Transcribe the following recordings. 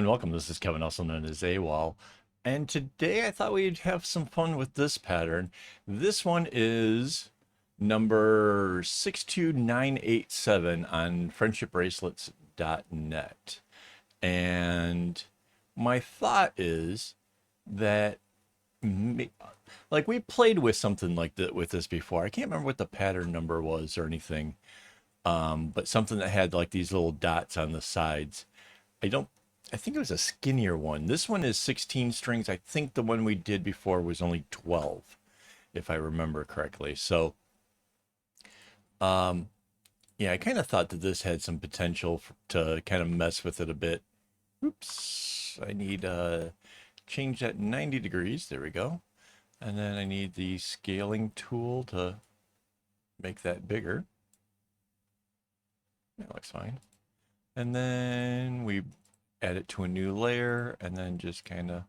and welcome. This is Kevin, also known as AWOL. And today I thought we'd have some fun with this pattern. This one is number 62987 on friendshipbracelets.net. And my thought is that, like, we played with something like that with this before. I can't remember what the pattern number was or anything, but something that had like these little dots on the sides. I don't I think it was a skinnier one. This one is 16 strings. I think the one we did before was only 12, if I remember correctly. So, um, yeah, I kind of thought that this had some potential to kind of mess with it a bit. Oops, I need change that 90 degrees. There we go. And then I need the scaling tool to make that bigger. That looks fine. And then we add it to a new layer and then just kind of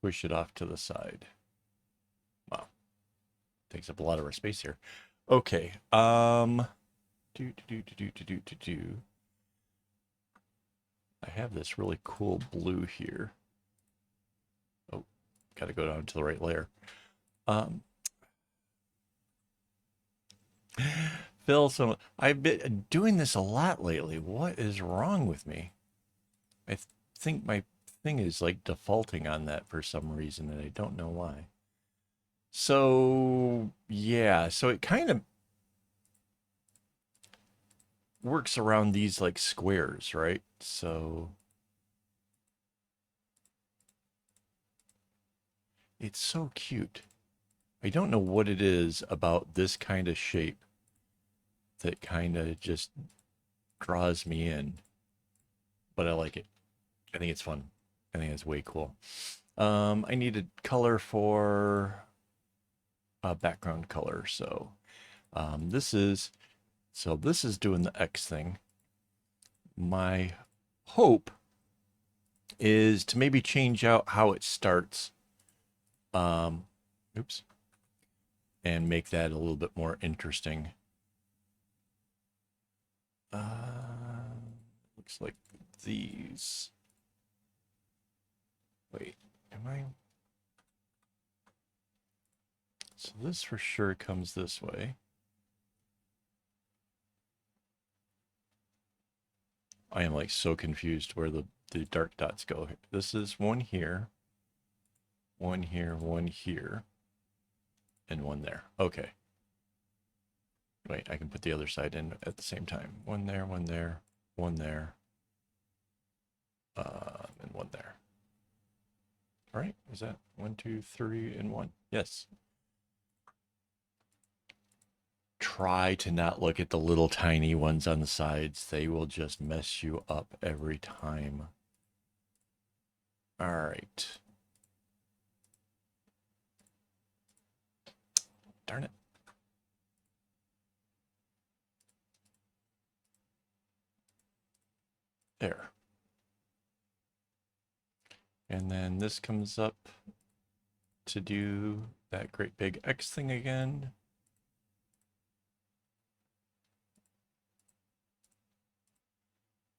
push it off to the side. Wow, takes up a lot of our space here. Okay, I have this really cool blue here. Oh, got to go down to the right layer. Phil, so I've been doing this a lot lately. What is wrong with me? I think my thing is like defaulting on that for some reason, and I don't know why. So, yeah, so it kind of works around these like squares, right? So it's so cute. I don't know what it is about this kind of shape that kind of just draws me in, but I like it. I think it's fun. I think it's way cool. I needed color for a background color. So this is doing the X thing. My hope is to maybe change out how it starts. Oops. And make that a little bit more interesting. Looks like these. Wait, am I? So this for sure comes this way. I am like so confused where the dark dots go. This is one here, one here, one here, and one there. Okay. Wait, I can put the other side in at the same time. One there, one there, one there, and one there. All right, is that 1, 2, 3, and 1? Yes. Try to not look at the little tiny ones on the sides. They will just mess you up every time. All right. Darn it. There. And then this comes up to do that great big X thing again.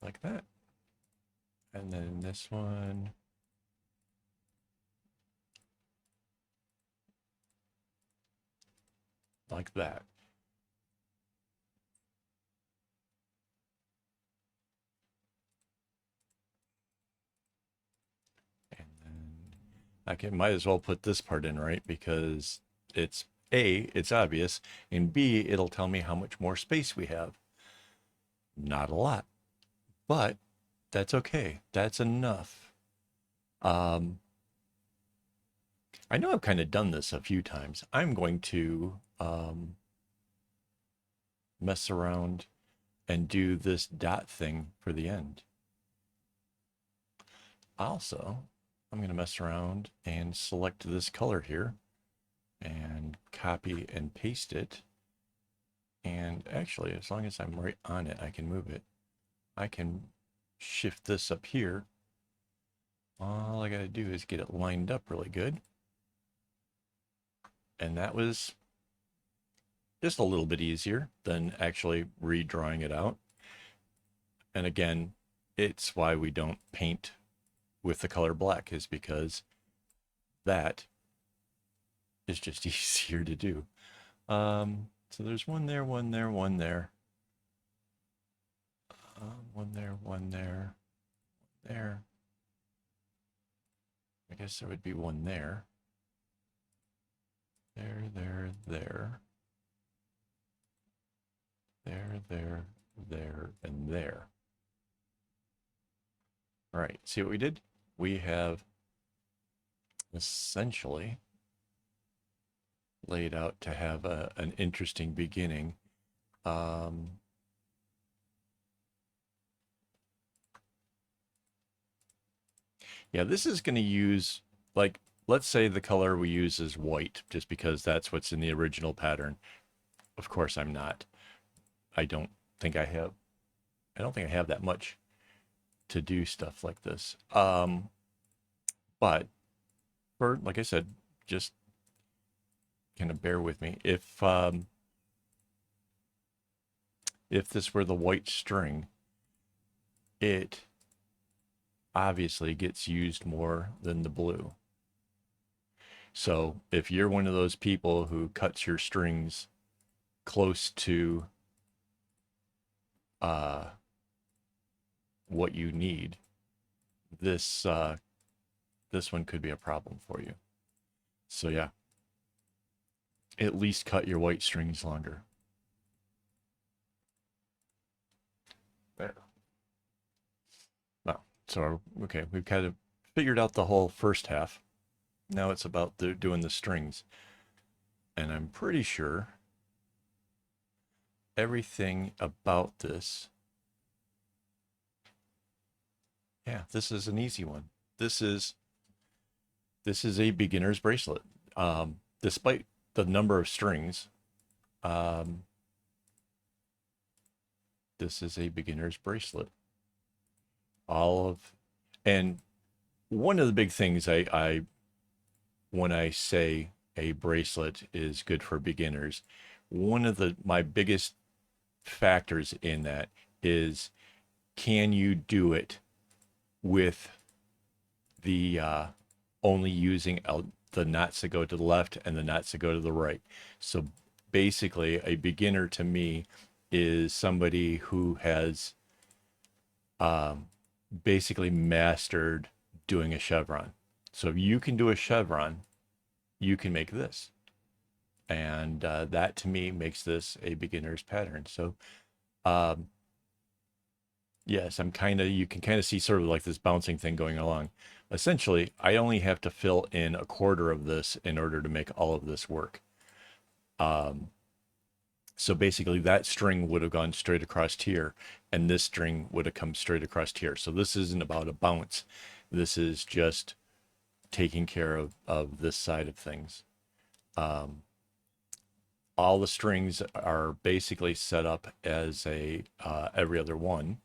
Like that. And then this one. Like that. And then might as well put this part in, right? Because it's A, it's obvious, and B, it'll tell me how much more space we have. Not a lot, but that's okay. That's enough. I know I've kind of done this a few times. I'm going to mess around and do this dot thing for the end. Also, I'm going to mess around and select this color here and copy and paste it. And actually, as long as I'm right on it, I can move it. I can shift this up here. All I got to do is get it lined up really good. And that was just a little bit easier than actually redrawing it out. And again, it's why we don't paint with the color black is because that is just easier to do. So there's one there, one there, one there. One there, one there, there. I guess there would be one there. There, there, there. There, there, there, and there. All right, see what we did? We have essentially laid out to have an interesting beginning. Yeah, this is going to use, like, let's say the color we use is white, just because that's what's in the original pattern. Of course, I'm not. I don't think I have that much to do stuff like this. But for, like I said, just kind of bear with me. If this were the white string, it obviously gets used more than the blue. So if you're one of those people who cuts your strings close to what you need, this one could be a problem for you. So yeah, at least cut your white strings longer. There. Well, so okay, we've kind of figured out the whole first half. Now it's about doing the strings. And I'm pretty sure everything about this, yeah, this is an easy one. This is a beginner's bracelet. Despite the number of strings, this is a beginner's bracelet. And one of the big things I when I say a bracelet is good for beginners, one of my biggest factors in that is, can you do it with the only using the knots that go to the left and the knots that go to the right? So basically, a beginner to me is somebody who has basically mastered doing a chevron. So if you can do a chevron, you can make this. And that to me makes this a beginner's pattern. So yes, you can kind of see sort of like this bouncing thing going along. Essentially, I only have to fill in a quarter of this in order to make all of this work. So basically that string would have gone straight across here, and this string would have come straight across here. So this isn't about a bounce. This is just taking care of this side of things. All the strings are basically set up as a every other one.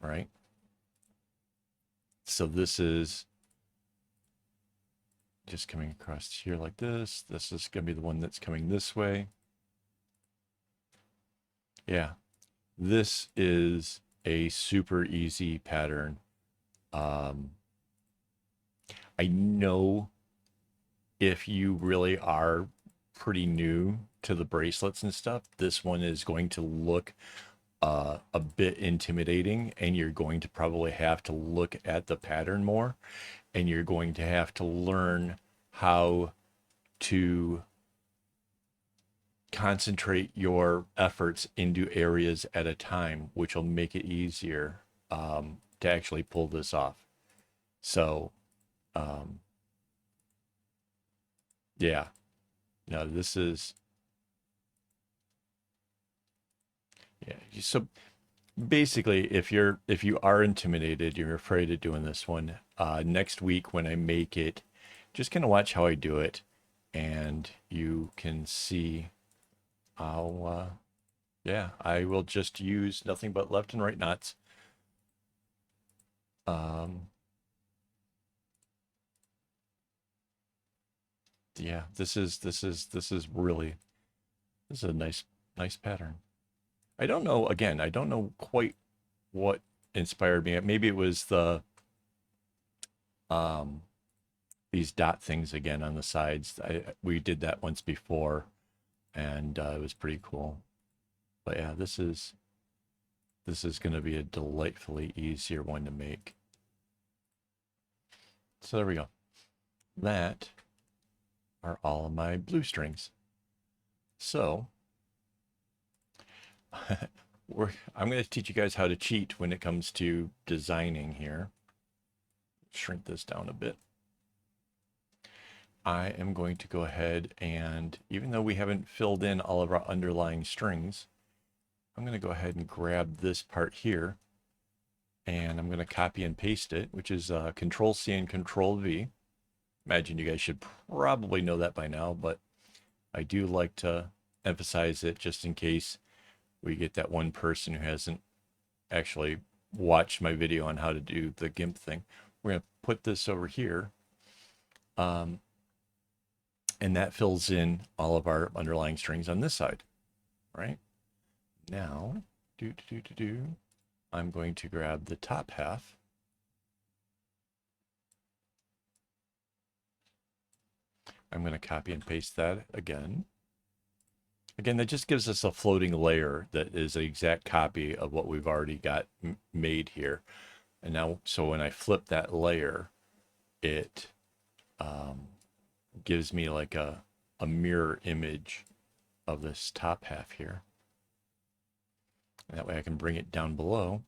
Right? So this is just coming across here like this. This is going to be the one that's coming this way. Yeah, this is a super easy pattern. I know if you really are pretty new to the bracelets and stuff, this one is going to look a bit intimidating, and you're going to probably have to look at the pattern more, and you're going to have to learn how to concentrate your efforts into areas at a time, which will make it easier to actually pull this off. So yeah, no, this is, yeah. So basically, if you are intimidated, you're afraid of doing this one, next week when I make it, just kind of watch how I do it, and you can see how yeah, I will just use nothing but left and right knots. Yeah, this is a nice pattern. I don't know, again, I don't know quite what inspired me. Maybe it was um, these dot things again on the sides. We did that once before, and it was pretty cool. But yeah, this is going to be a delightfully easier one to make. So there we go. That are all of my blue strings. So I'm going to teach you guys how to cheat when it comes to designing here. Shrink this down a bit. I am going to go ahead and, even though we haven't filled in all of our underlying strings, I'm going to go ahead and grab this part here, and I'm going to copy and paste it, which is Control C and Control V. Imagine you guys should probably know that by now, but I do like to emphasize it just in case we get that one person who hasn't actually watched my video on how to do the GIMP thing. We're going to put this over here, and that fills in all of our underlying strings on this side, right? Now, I'm going to grab the top half. I'm going to copy and paste that again. Again, that just gives us a floating layer that is an exact copy of what we've already got made here. And now, so when I flip that layer, it gives me like a mirror image of this top half here. And that way I can bring it down below,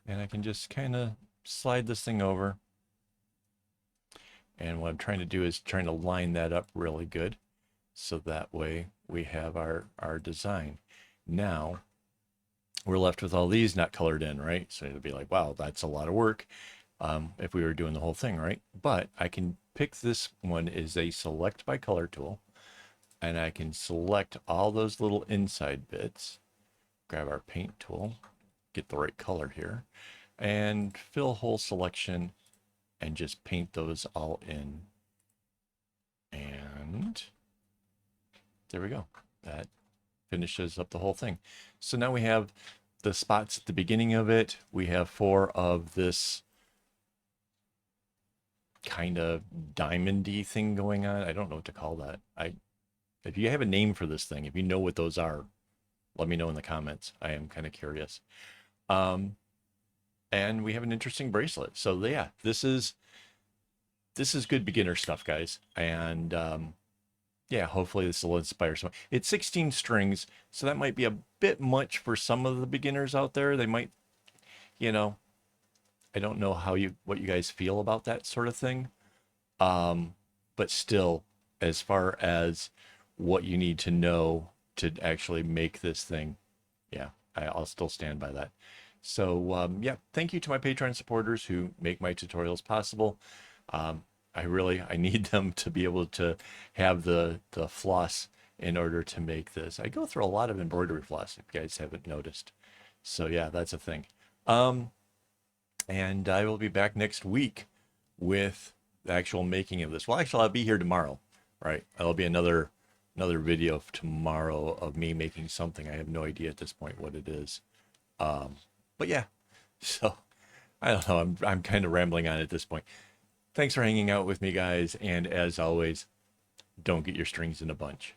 and I can just kind of slide this thing over. And what I'm trying to do is trying to line that up really good, so that way we have our design. Now we're left with all these not colored in, right? So it'll be like, wow, that's a lot of work if we were doing the whole thing, right? But I can pick this one as a select by color tool, and I can select all those little inside bits, grab our paint tool, get the right color here, and fill whole selection, and just paint those all in. And there we go. That finishes up the whole thing. So now we have the spots at the beginning of it. We have 4 of this kind of diamondy thing going on. I don't know what to call that. If you have a name for this thing, if you know what those are, let me know in the comments. I am kind of curious. And we have an interesting bracelet. So yeah, this is good beginner stuff, guys. And yeah, hopefully this will inspire someone. It's 16 strings, so that might be a bit much for some of the beginners out there. They might, you know, I don't know what you guys feel about that sort of thing. But still, as far as what you need to know to actually make this thing, yeah, I'll still stand by that. So yeah, thank you to my Patreon supporters who make my tutorials possible. I need them to be able to have the floss in order to make this. I go through a lot of embroidery floss, if you guys haven't noticed. So yeah, that's a thing. And I will be back next week with the actual making of this. Well, actually, I'll be here tomorrow, right? There'll be another video tomorrow of me making something. I have no idea at this point what it is. But yeah, so I don't know. I'm kind of rambling on at this point. Thanks for hanging out with me, guys. And as always, don't get your strings in a bunch.